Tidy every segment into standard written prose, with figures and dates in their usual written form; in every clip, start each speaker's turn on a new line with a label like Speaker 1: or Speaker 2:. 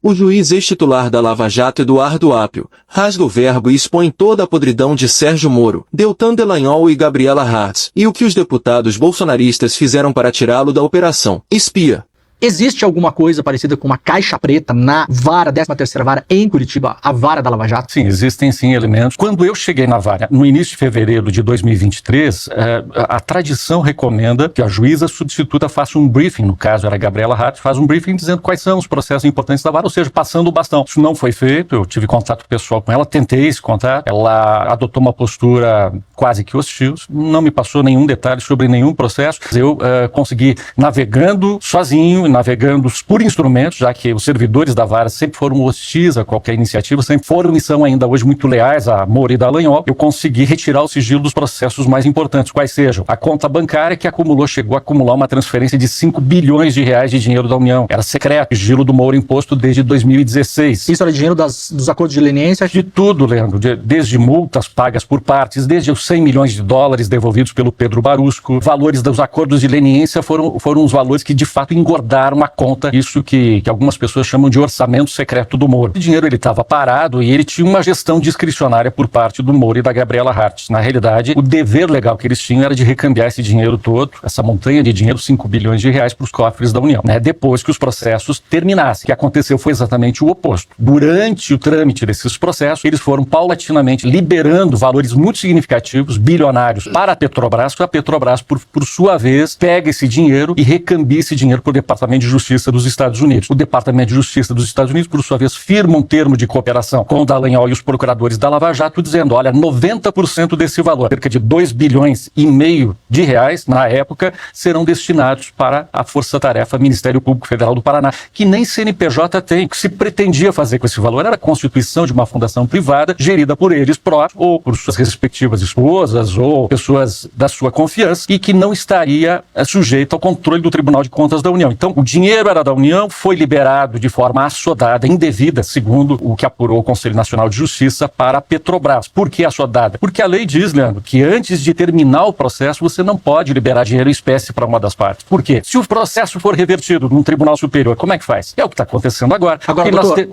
Speaker 1: O juiz ex-titular da Lava Jato Eduardo Apio rasga o verbo e expõe toda a podridão de Sérgio Moro, Deltan Dallagnol e Gabriela Hartz, e o que os deputados bolsonaristas fizeram para tirá-lo da operação Espia.
Speaker 2: Existe alguma coisa parecida com uma caixa preta na vara, 13ª vara em Curitiba, a vara da Lava Jato?
Speaker 3: Sim, existem sim elementos. Quando eu cheguei na vara, no início de fevereiro de 2023, a tradição recomenda que a juíza substituta faça um briefing, no caso era a Gabriela Hartz, faz um briefing dizendo quais são os processos importantes da vara, ou seja, passando o bastão. Isso não foi feito, eu tive contato pessoal com ela, tentei esse contato, ela adotou uma postura quase que hostil, não me passou nenhum detalhe sobre nenhum processo. Eu consegui, navegando sozinho, navegando por instrumentos, já que os servidores da vara sempre foram hostis a qualquer iniciativa, sempre foram e são ainda hoje muito leais a Moro e Dallagnol. Eu consegui retirar o sigilo dos processos mais importantes, quais sejam a conta bancária que chegou a acumular uma transferência de 5 bilhões de reais de dinheiro da União. Era secreto, o sigilo do Moro imposto desde 2016.
Speaker 2: Isso era dinheiro dos acordos de leniência?
Speaker 3: De tudo, Leandro, desde multas pagas por partes, desde os 100 milhões de dólares devolvidos pelo Pedro Barusco, valores dos acordos de leniência foram os valores que de fato engordaram uma conta, isso que algumas pessoas chamam de orçamento secreto do Moro. O dinheiro ele estava parado e ele tinha uma gestão discricionária por parte do Moro e da Gabriela Hartz. Na realidade, o dever legal que eles tinham era de recambiar esse dinheiro todo, essa montanha de dinheiro, 5 bilhões de reais para os cofres da União, depois que os processos terminassem. O que aconteceu foi exatamente o oposto. Durante o trâmite desses processos, eles foram paulatinamente liberando valores muito significativos, bilionários, para a Petrobras, por sua vez, pega esse dinheiro e recambia esse dinheiro para o Departamento de Justiça dos Estados Unidos. O Departamento de Justiça dos Estados Unidos, por sua vez, firma um termo de cooperação com o Dallagnol e os procuradores da Lava Jato, dizendo, olha, 90% desse valor, cerca de 2 bilhões e meio de reais, na época, serão destinados para a Força Tarefa Ministério Público Federal do Paraná, que nem CNPJ tem. O que se pretendia fazer com esse valor era a constituição de uma fundação privada, gerida por eles próprios, ou por suas respectivas esposas, ou pessoas da sua confiança, e que não estaria sujeita ao controle do Tribunal de Contas da União. Então, o dinheiro era da União, foi liberado de forma assodada, indevida, segundo o que apurou o Conselho Nacional de Justiça, para a Petrobras. Por que assodada? Porque a lei diz, Leandro, que antes de terminar o processo, você não pode liberar dinheiro em espécie para uma das partes. Por quê? Se o processo for revertido num tribunal superior, como é que faz? É o que está acontecendo agora.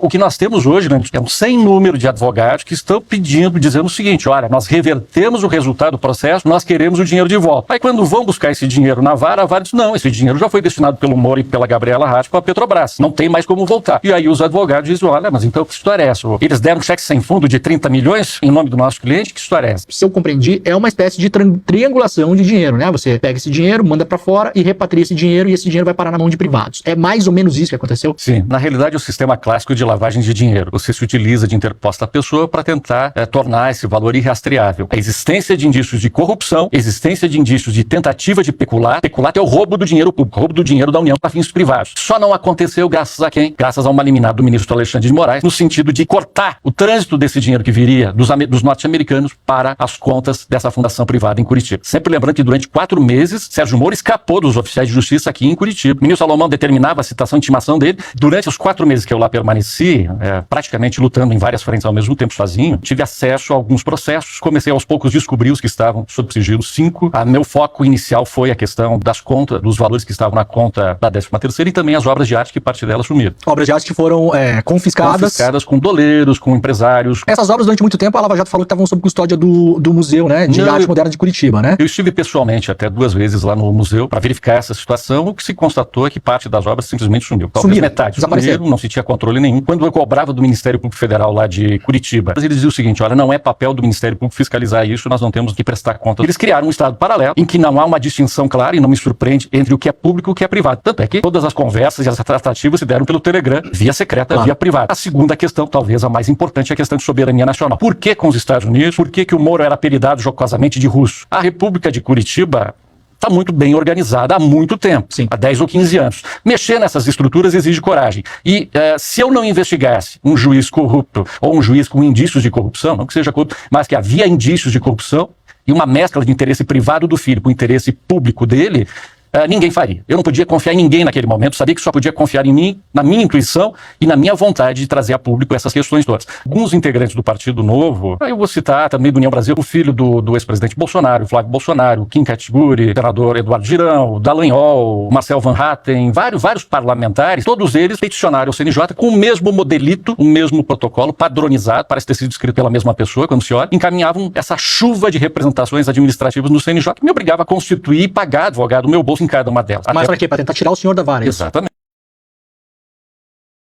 Speaker 3: O que nós temos hoje, Leandro, é um sem número de advogados que estão pedindo, dizendo o seguinte, olha, nós revertemos o resultado do processo, nós queremos o dinheiro de volta. Aí quando vão buscar esse dinheiro na vara, a vara diz, não, esse dinheiro já foi destinado pelo Moro e pela Gabriela Hartz para a Petrobras, não tem mais como voltar. E aí os advogados dizem, olha, mas então que história é essa? Eles deram um cheque sem fundo de 30 milhões em nome do nosso cliente, que história é essa?
Speaker 2: Se eu compreendi, é uma espécie de triangulação de dinheiro, né? Você pega esse dinheiro, manda para fora e repatria esse dinheiro e esse dinheiro vai parar na mão de privados. É mais ou menos isso que aconteceu?
Speaker 3: Sim, na realidade é o sistema clássico de lavagem de dinheiro. Você se utiliza de interposta pessoa para tentar tornar esse valor irrastreável. A existência de indícios de corrupção, existência de indícios de tentativa de pecular. Peculato é o roubo do dinheiro público, roubo do dinheiro da União para fins privados. Só não aconteceu graças a quem? Graças a uma liminar do ministro Alexandre de Moraes, no sentido de cortar o trânsito desse dinheiro que viria dos norte-americanos para as contas dessa fundação privada em Curitiba. Sempre lembrando que durante 4 meses, Sérgio Moro escapou dos oficiais de justiça aqui em Curitiba. O ministro Salomão determinava a citação e intimação dele. Durante os 4 meses que eu lá permaneci, praticamente lutando em várias frentes ao mesmo tempo sozinho, tive acesso a alguns processos, comecei aos poucos a descobrir os que estavam sob sigilo 5. Meu foco inicial foi a questão das contas, dos valores que estavam na conta da 13ª e também as obras de arte que parte delas sumiram.
Speaker 2: Obras de arte que foram confiscadas.
Speaker 3: Confiscadas com doleiros, com empresários.
Speaker 2: Essas obras, durante muito tempo, a Lava Jato falou que estavam sob custódia do Museu, né, de Arte Moderna de Curitiba, né?
Speaker 3: Eu estive pessoalmente até 2 vezes lá no museu para verificar essa situação. O que se constatou é que parte das obras simplesmente sumiu. Talvez metade.
Speaker 2: Desapareceram.
Speaker 3: Não se tinha controle nenhum. Quando eu cobrava do Ministério Público Federal lá de Curitiba, eles diziam o seguinte, olha, não é papel do Ministério Público fiscalizar isso, nós não temos que prestar conta. Eles criaram um estado paralelo em que não há uma distinção clara, e não me surpreende, entre o que é público e o que é privado. Tanto é que todas as conversas e as tratativas se deram pelo Telegram, via secreta, via privada. A segunda questão, talvez a mais importante, é a questão de soberania nacional. Por que com os Estados Unidos? Por que o Moro era apelidado jocosamente de russo? A República de Curitiba está muito bem organizada há muito tempo,
Speaker 2: sim,
Speaker 3: há 10 ou 15 anos. Mexer nessas estruturas exige coragem. E se eu não investigasse um juiz corrupto ou um juiz com indícios de corrupção, não que seja corrupto, mas que havia indícios de corrupção e uma mescla de interesse privado do filho com o interesse público dele, ninguém faria. Eu não podia confiar em ninguém naquele momento, sabia que só podia confiar em mim, na minha intuição e na minha vontade de trazer a público essas questões todas. Alguns integrantes do Partido Novo, eu vou citar também do União Brasil, o filho do ex-presidente Bolsonaro, Flávio Bolsonaro, Kim Kataguiri, o senador Eduardo Girão, o Dallagnol, o Marcel Van Hatten, vários parlamentares, todos eles peticionaram o CNJ com o mesmo modelito, o mesmo protocolo padronizado, parece ter sido escrito pela mesma pessoa, quando se olha, encaminhavam essa chuva de representações administrativas no CNJ que me obrigava a constituir e pagar advogado do meu bolso em cada uma delas.
Speaker 2: Mas para quê? Para tentar tirar o senhor da vara.
Speaker 3: Exatamente.